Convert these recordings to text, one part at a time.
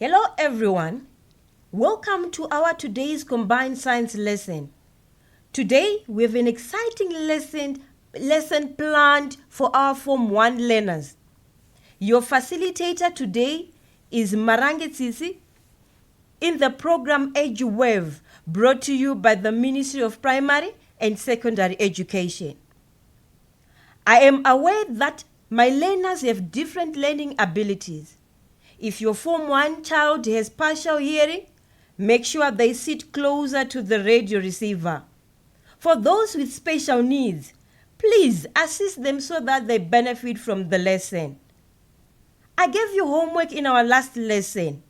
Hello everyone. Welcome to our today's combined science lesson. Today we have an exciting lesson planned for our Form 1 learners. Your facilitator today is Marange Tsitsi in the program EduWave, brought to you by the Ministry of Primary and Secondary Education. I am aware that my learners have different learning abilities. If your Form 1 child has partial hearing, make sure they sit closer to the radio receiver. For those with special needs, please assist them so that they benefit from the lesson. I gave you homework in our last lesson.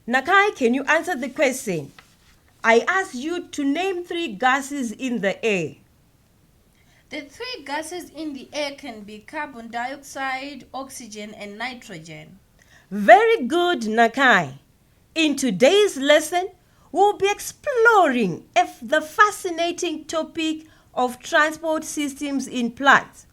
Nakai, can you answer the question? I asked you to name 3 gases in the air. The 3 gases in the air can be carbon dioxide, oxygen, and nitrogen. Very good, Nakai. In today's lesson, we'll be exploring the fascinating topic of transport systems in plants,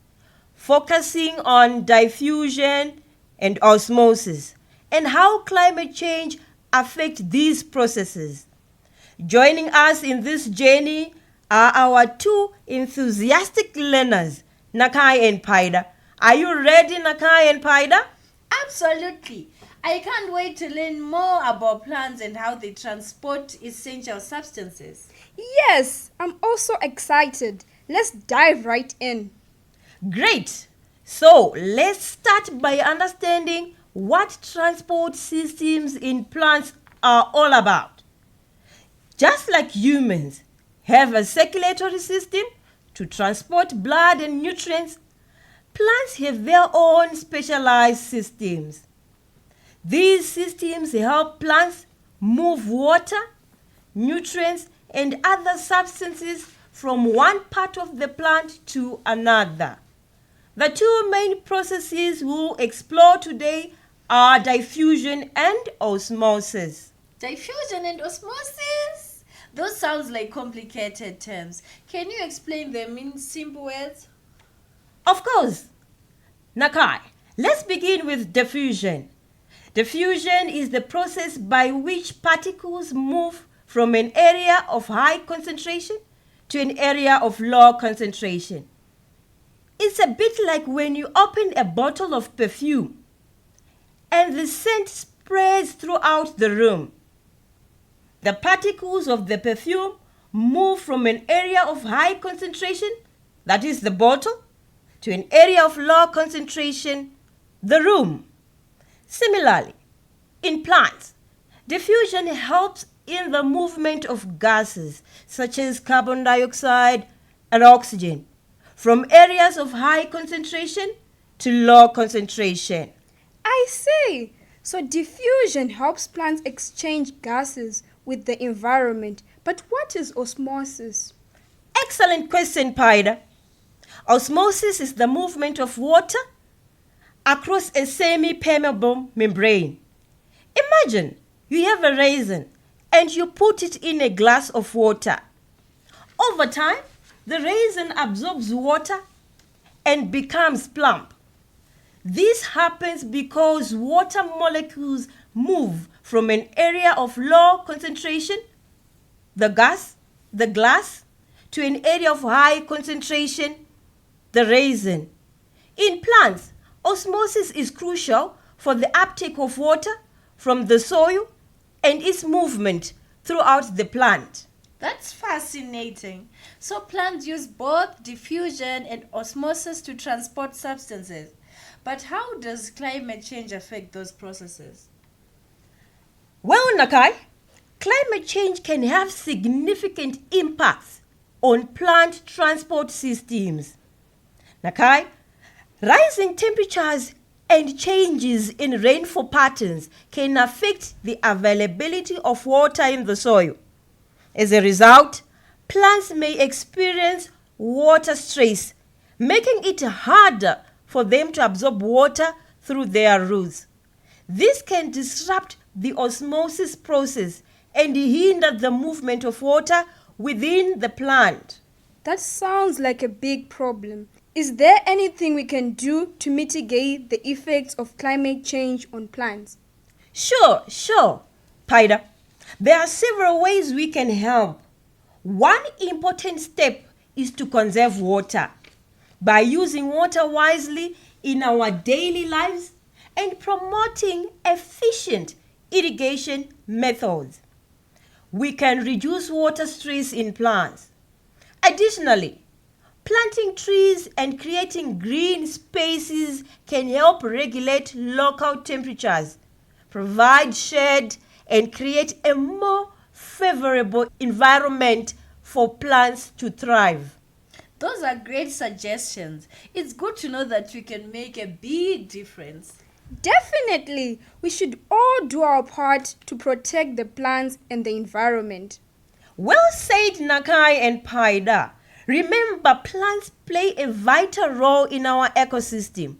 focusing on diffusion and osmosis, and how climate change affects these processes. Joining us in this journey are our 2 enthusiastic learners, Nakai and Paida. Are you ready, Nakai and Paida? Absolutely. I can't wait to learn more about plants and how they transport essential substances. Yes, I'm also excited. Let's dive right in. Great! So let's start by understanding what transport systems in plants are all about. Just like humans have a circulatory system to transport blood and nutrients, plants have their own specialized systems. These systems help plants move water, nutrients, and other substances from one part of the plant to another. The 2 main processes we'll explore today are diffusion and osmosis. Diffusion and osmosis? Those sounds like complicated terms. Can you explain them in simple words? Of course. Nakai, let's begin with diffusion. Diffusion is the process by which particles move from an area of high concentration to an area of low concentration. It's a bit like when you open a bottle of perfume and the scent spreads throughout the room. The particles of the perfume move from an area of high concentration, that is the bottle, to an area of low concentration, the room. Similarly, in plants, diffusion helps in the movement of gases such as carbon dioxide and oxygen from areas of high concentration to low concentration. I see. So diffusion helps plants exchange gases with the environment. But what is osmosis? Excellent question, Paida. Osmosis is the movement of water across a semi-permeable membrane. Imagine you have a raisin and you put it in a glass of water. Over time, the raisin absorbs water and becomes plump. This happens because water molecules move from an area of low concentration, the glass, to an area of high concentration, the raisin. In plants, osmosis is crucial for the uptake of water from the soil and its movement throughout the plant. That's fascinating. So plants use both diffusion and osmosis to transport substances. But how does climate change affect those processes? Well, Nakai, climate change can have significant impacts on plant transport systems. Nakai, rising temperatures and changes in rainfall patterns can affect the availability of water in the soil. As a result, plants may experience water stress, making it harder for them to absorb water through their roots. This can disrupt the osmosis process and hinder the movement of water within the plant. That sounds like a big problem. Is there anything we can do to mitigate the effects of climate change on plants? Sure, Paida. There are several ways we can help. One important step is to conserve water. By using water wisely in our daily lives and promoting efficient irrigation methods, we can reduce water stress in plants. Additionally, planting trees and creating green spaces can help regulate local temperatures, provide shade, and create a more favorable environment for plants to thrive. Those are great suggestions. It's good to know that we can make a big difference. Definitely, we should all do our part to protect the plants and the environment. Well said, Nakai and Paida. Remember, plants play a vital role in our ecosystem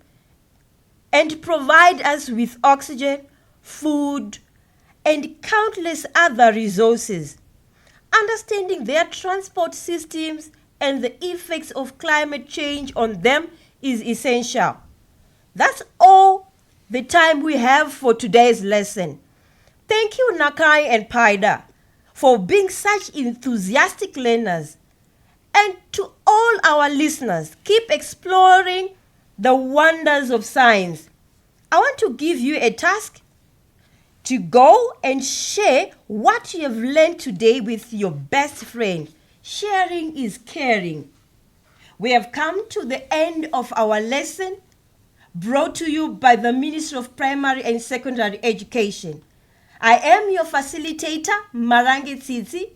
and provide us with oxygen, food, and countless other resources. Understanding their transport systems and the effects of climate change on them is essential. That's all the time we have for today's lesson. Thank you, Nakai and Paida, for being such enthusiastic learners. And to all our listeners, keep exploring the wonders of science. I want to give you a task to go and share what you have learned today with your best friend. Sharing is caring. We have come to the end of our lesson, brought to you by the Ministry of Primary and Secondary Education. I am your facilitator, Marangi Tsitsi.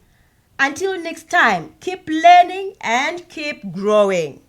Until next time, keep learning and keep growing.